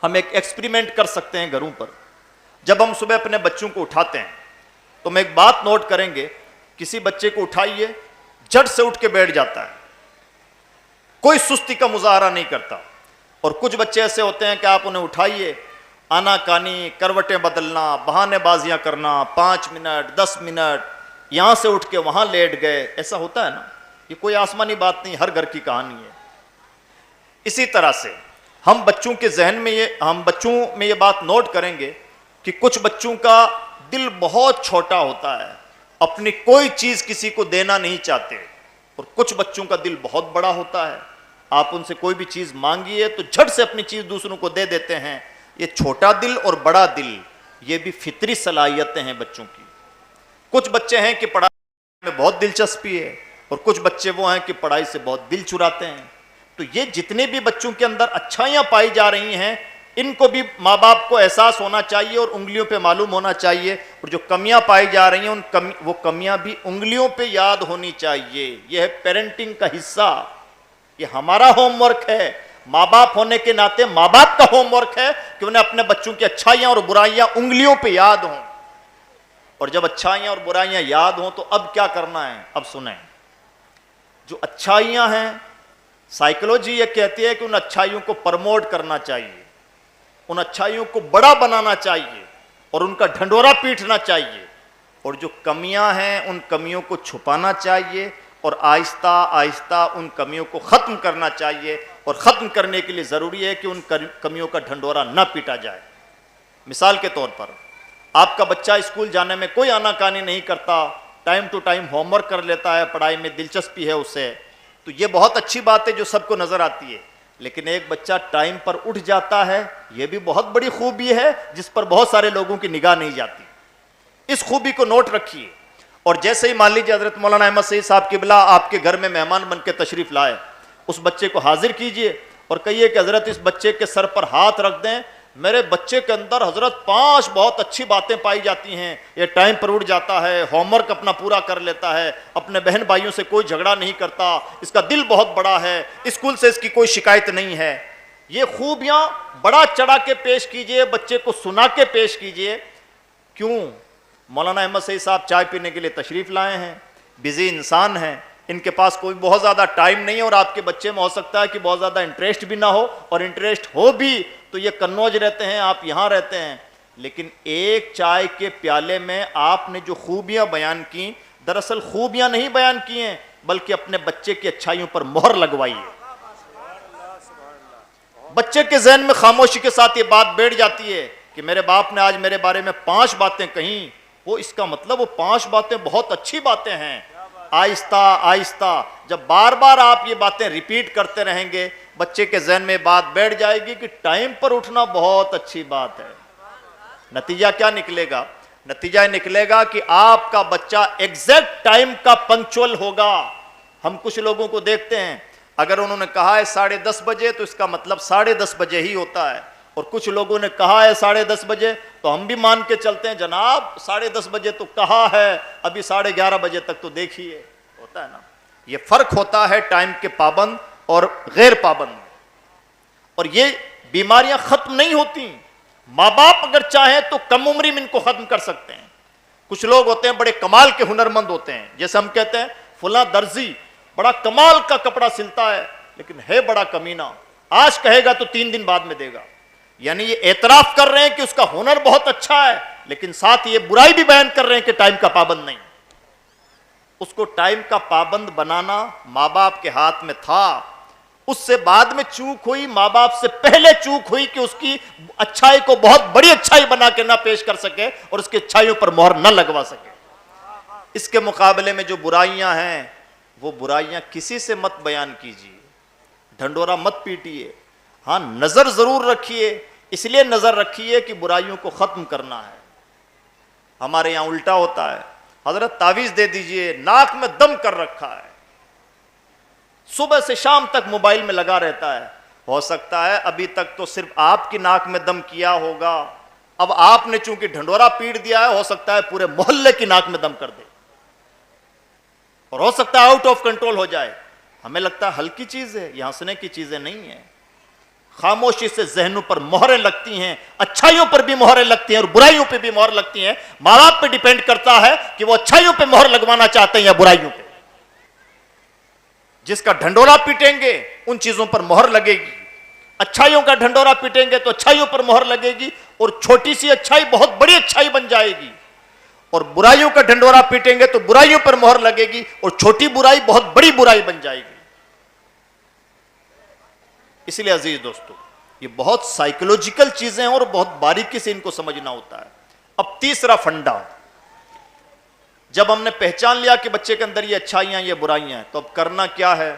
हम एक एक्सपेरिमेंट कर सकते हैं घरों पर। जब हम सुबह अपने बच्चों को उठाते हैं तो हम एक बात नोट करेंगे, किसी बच्चे को उठाइए, झट से उठ के बैठ जाता है, कोई सुस्ती का मुजाहरा नहीं करता। और कुछ बच्चे ऐसे होते हैं कि आप उन्हें उठाइए, आनाकानी, करवटें बदलना, बहानेबाजियां करना, 5 मिनट 10 मिनट, यहां से उठ के वहां लेट गए, ऐसा होता है ना। ये कोई आसमानी बात नहीं, हर घर की कहानी है। इसी तरह से हम बच्चों के जहन में हम बच्चों में ये बात नोट करेंगे कि कुछ बच्चों का दिल बहुत छोटा होता है, अपनी कोई चीज किसी को देना नहीं चाहते, और कुछ बच्चों का दिल बहुत बड़ा होता है। आप उनसे कोई भी चीज मांगिए तो झट से अपनी चीज दूसरों को दे देते हैं। ये छोटा दिल और बड़ा दिल, ये भी फितरी सलाहियतें हैं बच्चों की। कुछ बच्चे हैं कि पढ़ाई में बहुत दिलचस्पी है, और कुछ बच्चे वो हैं कि पढ़ाई से बहुत दिल चुराते हैं। तो ये जितने भी बच्चों के अंदर अच्छाइयां पाई जा रही हैं, इनको भी माँ बाप को एहसास होना चाहिए और उंगलियों पे मालूम होना चाहिए, और जो कमियां पाई जा रही हैं वो कमियां भी उंगलियों पे याद होनी चाहिए। यह है पेरेंटिंग का हिस्सा, ये हमारा होमवर्क है। माँ बाप होने के नाते माँ बाप का होमवर्क है कि उन्हें अपने बच्चों की अच्छाइयां और बुराइयां उंगलियों पे याद हों। और जब अच्छाइयां और बुराइयां याद हों तो अब क्या करना है? अब सुने। जो अच्छाइयां हैं, साइकोलॉजी ये कहती है कि उन अच्छाइयों को प्रमोट करना चाहिए, उन अच्छाइयों को बड़ा बनाना चाहिए और उनका ढंढोरा पीटना चाहिए। और जो कमियां हैं उन कमियों को छुपाना चाहिए और आहिस्ता आहिस्ता उन कमियों को ख़त्म करना चाहिए। और ख़त्म करने के लिए ज़रूरी है कि उन कमियों का ढंढोरा न पीटा जाए। मिसाल के तौर पर आपका बच्चा स्कूल जाने में कोई आनाकानी नहीं करता, टाइम टू टाइम होमवर्क कर लेता है, पढ़ाई में दिलचस्पी है उसे, तो ये बहुत अच्छी बात है जो सबको नज़र आती है। लेकिन एक बच्चा टाइम पर उठ जाता है, यह भी बहुत बड़ी खूबी है जिस पर बहुत सारे लोगों की निगाह नहीं जाती। इस खूबी को नोट रखिए। और जैसे ही मान लीजिए हजरत मौलाना अहमद सईद साहब किबला आपके घर में मेहमान बन के तशरीफ लाए, उस बच्चे को हाजिर कीजिए और कहिए कि हजरत इस बच्चे के सर पर हाथ रख दें, मेरे बच्चे के अंदर हजरत 5 बहुत अच्छी बातें पाई जाती हैं। ये टाइम पर उठ जाता है, होमवर्क अपना पूरा कर लेता है, अपने बहन भाइयों से कोई झगड़ा नहीं करता, इसका दिल बहुत बड़ा है, स्कूल से इसकी कोई शिकायत नहीं है। ये खूबियां बड़ा चढ़ा के पेश कीजिए, बच्चे को सुना के पेश कीजिए। क्यों? मौलाना अहमद सईद साहब चाय पीने के लिए तशरीफ़ लाए हैं, बिजी इंसान हैं, इनके पास कोई बहुत ज़्यादा टाइम नहीं है, और आपके बच्चे में हो सकता है कि बहुत ज़्यादा इंटरेस्ट भी ना हो, और इंटरेस्ट हो भी तो ये कन्नौज रहते हैं, आप यहाँ रहते हैं। लेकिन एक चाय के प्याले में आपने जो खूबियाँ बयान की, दरअसल खूबियाँ नहीं बयान की हैं, बल्कि अपने बच्चे की अच्छाइयों पर मोहर लगवाई है। बच्चे के जहन में खामोशी के साथ ये बात बैठ जाती है कि मेरे बाप ने आज मेरे बारे में 5 बातें कहीं, वो इसका मतलब वो 5 बातें बहुत अच्छी बातें हैं। आहिस्ता आहिस्ता जब बार बार आप ये बातें रिपीट करते रहेंगे, बच्चे के जहन में बात बैठ जाएगी कि टाइम पर उठना बहुत अच्छी बात है। नतीजा क्या निकलेगा? नतीजा ये निकलेगा कि आपका बच्चा एग्जैक्ट टाइम का पंक्चुअल होगा। हम कुछ लोगों को देखते हैं, अगर उन्होंने कहा है 10:30 बजे तो इसका मतलब 10:30 बजे ही होता है, और कुछ लोगों ने कहा है 10:30 बजे तो हम भी मान के चलते हैं जनाब 10:30 बजे तो कहा है, अभी 11:30 बजे तक तो देखिए। होता है ना, ये फर्क होता है टाइम के पाबंद और गैर पाबंद। और ये बीमारियां खत्म नहीं होती। माँ बाप अगर चाहें तो कम उम्र में इनको खत्म कर सकते हैं। कुछ लोग होते हैं बड़े कमाल के हुनरमंद होते हैं, जैसे हम कहते हैं फुला दर्जी बड़ा कमाल का कपड़ा सिलता है, लेकिन है बड़ा कमीना, आज कहेगा तो 3 दिन बाद में देगा। यानी ये एतराफ कर रहे हैं कि उसका हुनर बहुत अच्छा है, लेकिन साथ ये बुराई भी बयान कर रहे हैं कि टाइम का पाबंद नहीं। उसको टाइम का पाबंद बनाना माँ बाप के हाथ में था, उससे बाद में चूक हुई, माँ बाप से पहले चूक हुई कि उसकी अच्छाई को बहुत बड़ी अच्छाई बना के ना पेश कर सके और उसकी अच्छाइयों पर मोहर न लगवा सके। इसके मुकाबले में जो बुराइयां हैं वो बुराइयां किसी से मत बयान कीजिए, ढंडोरा मत पीटिए। हाँ, नजर जरूर रखिए, इसलिए नजर रखिए कि बुराइयों को खत्म करना है। हमारे यहां उल्टा होता है, हजरत तावीज दे दीजिए, नाक में दम कर रखा है, सुबह से शाम तक मोबाइल में लगा रहता है। हो सकता है अभी तक तो सिर्फ आपकी नाक में दम किया होगा, अब आपने चूंकि ढंडोरा पीट दिया है, हो सकता है पूरे मोहल्ले की नाक में दम कर दे, और हो सकता है आउट ऑफ कंट्रोल हो जाए। हमें लगता है हल्की चीज है, यह हंसने की चीजें नहीं है। खामोशी से जहनों पर मोहरें लगती हैं, अच्छाइयों पर भी मोहरें लगती हैं और बुराइयों पर भी मोहर लगती हैं। माँ बाप पे डिपेंड करता है कि वो अच्छाइयों पे मोहर लगवाना चाहते हैं या बुराइयों पे। जिसका ढंडोरा पीटेंगे उन चीजों पर मोहर लगेगी, अच्छाइयों का ढंडोरा पीटेंगे तो अच्छाइयों पर मोहर लगेगी, और छोटी सी अच्छाई बहुत बड़ी अच्छाई बन जाएगी, और बुराइयों का ढंडोरा पीटेंगे तो बुराइयों पर मोहर लगेगी और छोटी बुराई बहुत बड़ी बुराई बन जाएगी। इसलिए अजीज दोस्तों, ये बहुत साइकोलॉजिकल चीजें हैं और बहुत बारीकी से इनको समझना होता है। अब तीसरा फंडा, जब हमने पहचान लिया कि बच्चे के अंदर ये अच्छाइयां ये बुराइयां हैं, तो अब करना क्या है।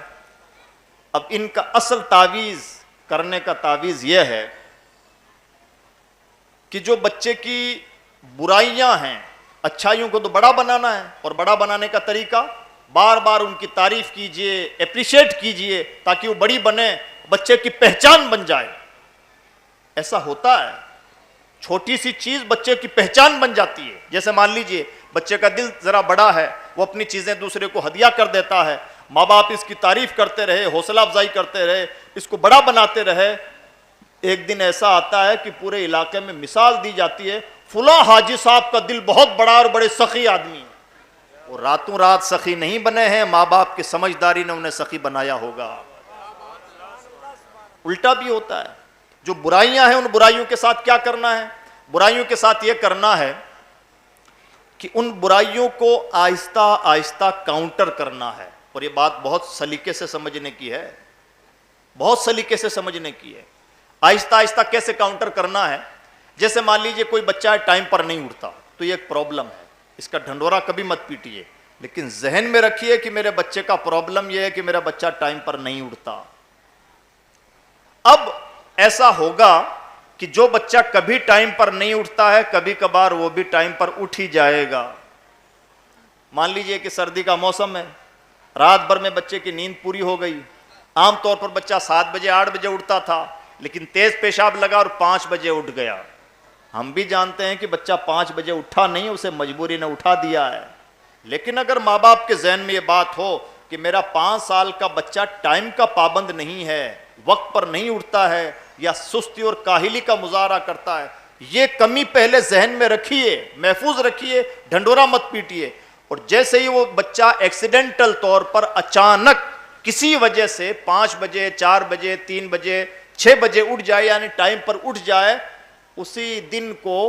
अब इनका असल तावीज करने का तावीज यह है कि जो बच्चे की बुराइयां हैं, अच्छाइयों को तो बड़ा बनाना है, और बड़ा बनाने का तरीका बार बार उनकी तारीफ कीजिए, एप्रिशिएट कीजिए, ताकि वो बड़ी बने, बच्चे की पहचान बन जाए। ऐसा होता है, छोटी सी चीज बच्चे की पहचान बन जाती है। जैसे मान लीजिए बच्चे का दिल जरा बड़ा है, वो अपनी चीजें दूसरे को हदिया कर देता है, माँ बाप इसकी तारीफ करते रहे, हौसला अफजाई करते रहे, इसको बड़ा बनाते रहे। एक दिन ऐसा आता है कि पूरे इलाके में मिसाल दी जाती है, फुला हाजी साहब का दिल बहुत बड़ा और बड़े सखी आदमी है। और रातों रात सखी नहीं बने हैं, माँ बाप की समझदारी ने उन्हें सखी बनाया होगा। उल्टा भी होता है, जो बुराइयां हैं उन बुराइयों के साथ क्या करना है, बुराइयों के साथ यह करना है कि उन बुराइयों को आहिस्ता आहिस्ता काउंटर करना है। और ये बात बहुत सलीके से समझने की है, बहुत सलीके से समझने की है। आहिस्ता आहिस्ता कैसे काउंटर करना है, जैसे मान लीजिए कोई बच्चा टाइम पर नहीं उठता, तो ये एक प्रॉब्लम है, इसका ढंडोरा कभी मत पीटिए, लेकिन जहन में रखिए कि मेरे बच्चे का प्रॉब्लम यह है कि मेरा बच्चा टाइम पर नहीं उठता। अब ऐसा होगा कि जो बच्चा कभी टाइम पर नहीं उठता है, कभी कभार वो भी टाइम पर उठ ही जाएगा। मान लीजिए कि सर्दी का मौसम है, रात भर में बच्चे की नींद पूरी हो गई। आमतौर पर बच्चा 7 बजे 8 बजे उठता था, लेकिन तेज पेशाब लगा और 5 बजे उठ गया। हम भी जानते हैं कि बच्चा 5 बजे उठा नहीं, उसे मजबूरी ने उठा दिया है। लेकिन अगर माँ बाप के जहन में ये बात हो कि मेरा 5 साल का बच्चा टाइम का पाबंद नहीं है, वक्त पर नहीं उठता है, या सुस्ती और काहिली का मुजाहरा करता है, ये कमी पहले जहन में रखिए, महफूज रखिए, ढंडोरा मत पीटिए। और जैसे ही वो बच्चा एक्सीडेंटल तौर पर अचानक किसी वजह से 5 बजे 4 बजे 3 बजे 6 बजे उठ जाए, यानी टाइम पर उठ जाए, उसी दिन को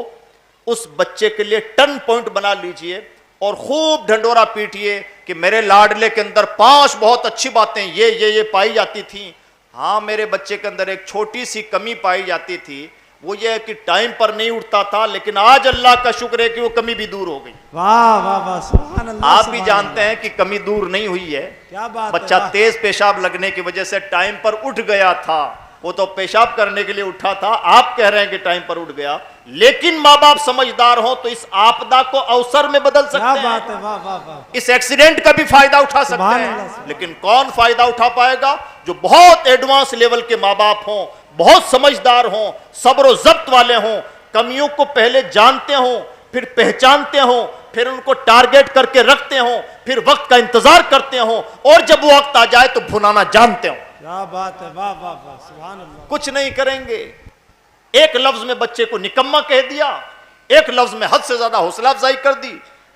उस बच्चे के लिए टर्न पॉइंट बना लीजिए और खूब ढंडोरा पीटिए कि मेरे लाडले के अंदर 5 बहुत अच्छी बातें ये पाई जाती थी। हाँ, मेरे बच्चे के अंदर एक छोटी सी कमी पाई जाती थी, वो ये है कि टाइम पर नहीं उठता था, लेकिन आज अल्लाह का शुक्र है कि वो कमी भी दूर हो गई। वाह वाह वाह, सुभान अल्लाह। आप भी जानते हैं कि कमी दूर नहीं हुई है। क्या बात बच्चा है, तेज पेशाब लगने की वजह से टाइम पर उठ गया था, वो तो पेशाब करने के लिए उठा था, आप कह रहे हैं कि टाइम पर उठ गया। लेकिन माँ बाप समझदार हो तो इस आपदा को अवसर में बदल सकते हैं। क्या बात है, वाह वाह वाह। इस एक्सीडेंट का भी फायदा उठा सकते हैं। लेकिन कौन फायदा उठा पाएगा? जो बहुत एडवांस लेवल के माँ बाप हों, बहुत समझदार हों, सब्र और जब्त वाले हों, कमियों को पहले जानते हों, फिर पहचानते हों, फिर उनको टारगेट करके रखते हों, फिर वक्त का इंतजार करते हों, और जब वो वक्त आ जाए तो भुनाना जानते हों। क्या बात है, वाह वाह वाह, सुभान अल्लाह। कुछ नहीं करेंगे। एक लफ्ज में बच्चे को निकम्मा कह दिया, एक लफ्ज में हद से ज्यादा हौसला अफजाई कर दी,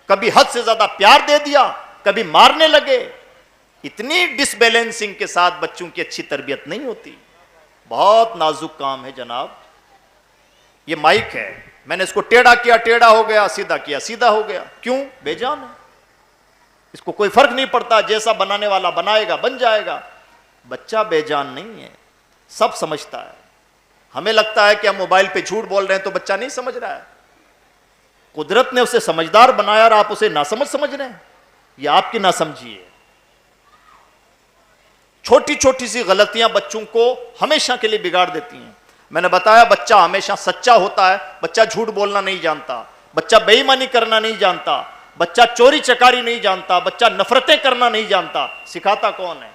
कभी हद से ज्यादा प्यार दे दिया, कभी मारने लगे। इतनी डिसबैलेंसिंग के साथ बच्चों की अच्छी तरबियत नहीं होती। बहुत नाजुक काम है जनाब। ये माइक है, मैंने इसको टेढ़ा किया टेढ़ा हो गया, सीधा किया सीधा हो गया। क्यों? बेजान है, इसको कोई फर्क नहीं पड़ता, जैसा बनाने वाला बनाएगा बन जाएगा। बच्चा बेजान नहीं है, सब समझता है। हमें लगता है कि हम मोबाइल पे झूठ बोल रहे हैं तो बच्चा नहीं समझ रहा है। कुदरत ने उसे समझदार बनाया और आप उसे नासमझ समझ रहे हैं। यह आपकी नासमझी है। छोटी छोटी सी गलतियां बच्चों को हमेशा के लिए बिगाड़ देती हैं। मैंने बताया बच्चा हमेशा सच्चा होता है, बच्चा झूठ बोलना नहीं जानता, बच्चा बेईमानी करना नहीं जानता, बच्चा चोरी चकारी नहीं जानता, बच्चा नफरतें करना नहीं जानता। सिखाता कौन है?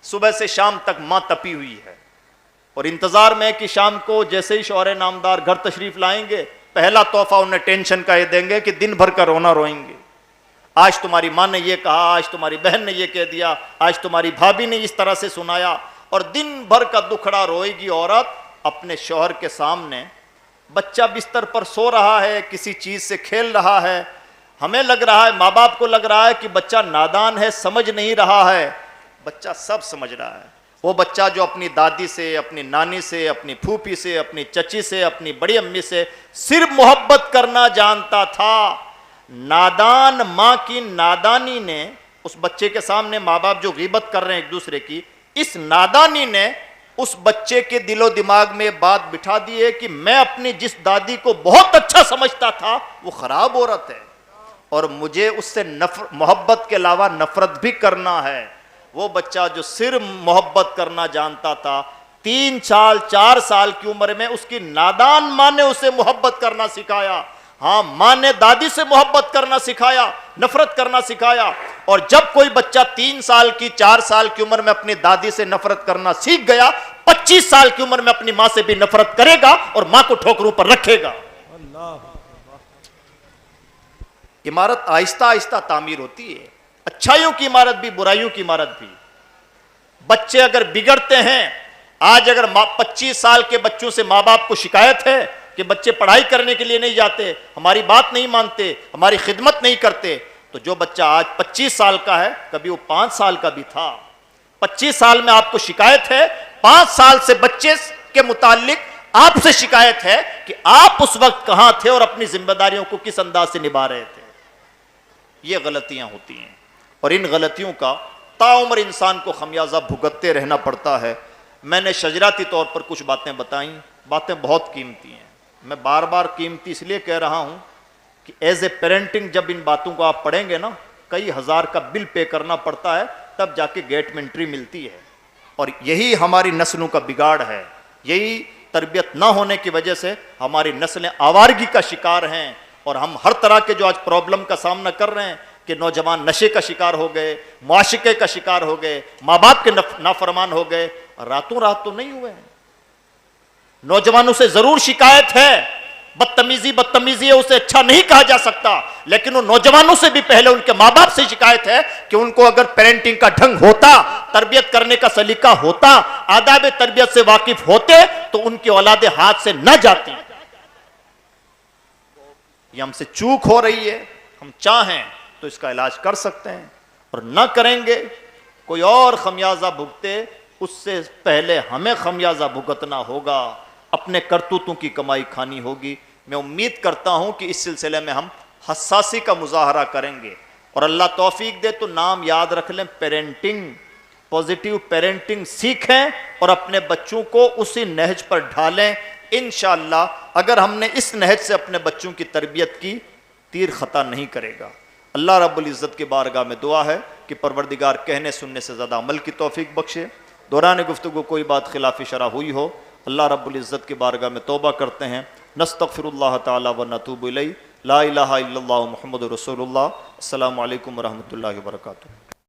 सुबह से शाम तक मां तपी हुई है और इंतजार में कि शाम को जैसे ही शौहरे नामदार घर तशरीफ लाएंगे, पहला तोहफा उन्हें टेंशन का ये देंगे कि दिन भर का रोना रोएंगे। आज तुम्हारी मां ने ये कहा, आज तुम्हारी बहन ने ये कह दिया, आज तुम्हारी भाभी ने इस तरह से सुनाया, और दिन भर का दुखड़ा रोएगी औरत अपने शौहर के सामने। बच्चा बिस्तर पर सो रहा है, किसी चीज से खेल रहा है। हमें लग रहा है, माँ बाप को लग रहा है कि बच्चा नादान है, समझ नहीं रहा है। बच्चा सब समझ रहा है। वो बच्चा जो अपनी दादी से, अपनी नानी से, अपनी फूफी से, अपनी चची से, अपनी बड़ी अम्मी से सिर्फ मोहब्बत करना जानता था, नादान माँ की नादानी ने उस बच्चे के सामने, माँ बाप जो गीबत कर रहे हैं एक दूसरे की, इस नादानी ने उस बच्चे के दिलो दिमाग में बात बिठा दी है कि मैं अपनी जिस दादी को बहुत अच्छा समझता था वो खराब औरत है और मुझे उससे मोहब्बत के अलावा नफरत भी करना है। वो बच्चा जो सिर्फ मोहब्बत करना जानता था, 3 साल 4 साल की उम्र में उसकी नादान माँ ने उसे मोहब्बत करना सिखाया। हाँ, माँ ने दादी से मोहब्बत करना सिखाया, नफरत करना सिखाया। और जब कोई बच्चा 3 साल की 4 साल की उम्र में अपनी दादी से नफरत करना सीख गया, 25 साल की उम्र में अपनी माँ से भी नफरत करेगा और माँ को ठोकरों पर रखेगा। इमारत आहिस्ता आहिस्ता तामीर होती है, अच्छाइयों की इमारत भी, बुराइयों की इमारत भी। बच्चे अगर बिगड़ते हैं, आज अगर 25 साल के बच्चों से माँ बाप को शिकायत है कि बच्चे पढ़ाई करने के लिए नहीं जाते, हमारी बात नहीं मानते, हमारी खिदमत नहीं करते, तो जो बच्चा आज 25 साल का है, कभी वो 5 साल का भी था। 25 साल में आपको शिकायत है, 5 साल से बच्चे के मुतालिक आपसे शिकायत है कि आप उस वक्त कहां थे और अपनी जिम्मेदारियों को किस अंदाज से निभा रहे थे। ये गलतियां होती हैं और इन गलतियों का ताउम्र इंसान को खमियाजा भुगतते रहना पड़ता है। मैंने शजराती तौर पर कुछ बातें बताई, बातें बहुत कीमती हैं। मैं बार बार कीमती इसलिए कह रहा हूं कि एज ए पेरेंटिंग जब इन बातों को आप पढ़ेंगे ना, कई हज़ार का बिल पे करना पड़ता है, तब जाके गेट में एंट्री मिलती है। और यही हमारी नस्लों का बिगाड़ है। यही तरबियत ना होने की वजह से हमारी नस्लें आवारगी का शिकार हैं और हम हर तरह के जो आज प्रॉब्लम का सामना कर रहे हैं कि नौजवान नशे का शिकार हो गए, मुआशिके का शिकार हो गए, माँ बाप के नाफरमान हो गए। रातों रात तो नहीं हुए हैं। नौजवानों से जरूर शिकायत है, बदतमीजी है, उसे अच्छा नहीं कहा जा सकता, लेकिन उन नौजवानों से भी पहले उनके माँ बाप से शिकायत है कि उनको अगर पेरेंटिंग का ढंग होता, तरबियत करने का सलीका होता, आदाब तरबियत से वाकिफ होते, तो उनकी औलादे हाथ से न जाती। ये हमसे चूक हो रही है। हम चाहें तो इसका इलाज कर सकते हैं और न करेंगे, कोई और खमियाजा भुगते, उससे पहले हमें खमियाजा भुगतना होगा, अपने करतूतों की कमाई खानी होगी। मैं उम्मीद करता हूं कि इस सिलसिले में हम हसासी का मुजाहरा करेंगे और अल्लाह तौफीक दे तो नाम याद रख लें, पेरेंटिंग, पॉजिटिव पेरेंटिंग सीखें और अपने बच्चों को उसी नहज पर ढालें। इंशाअल्लाह अगर हमने इस नहज से अपने बच्चों की तरबियत की, तीर खता नहीं करेगा। अल्लाह रब्बुल इज़्ज़त की बारगाह में दुआ है कि परवरदिगार कहने सुनने से ज़्यादा अमल की तौफीक बख्शे। दौरान गुफ्तगू कोई बात खिलाफ़ शरा हुई हो, अल्लाह रब्बुल इज़्ज़त की बारगाह में तौबा करते हैं। नस्तग़फिरुल्लाह तआला व नतूबु इलैहि। ला इलाहा इल्लल्लाह मुहम्मदुर रसूलुल्लाह। अस्सलामु अलैकुम व रहमतुल्लाहि व बरकातुहू।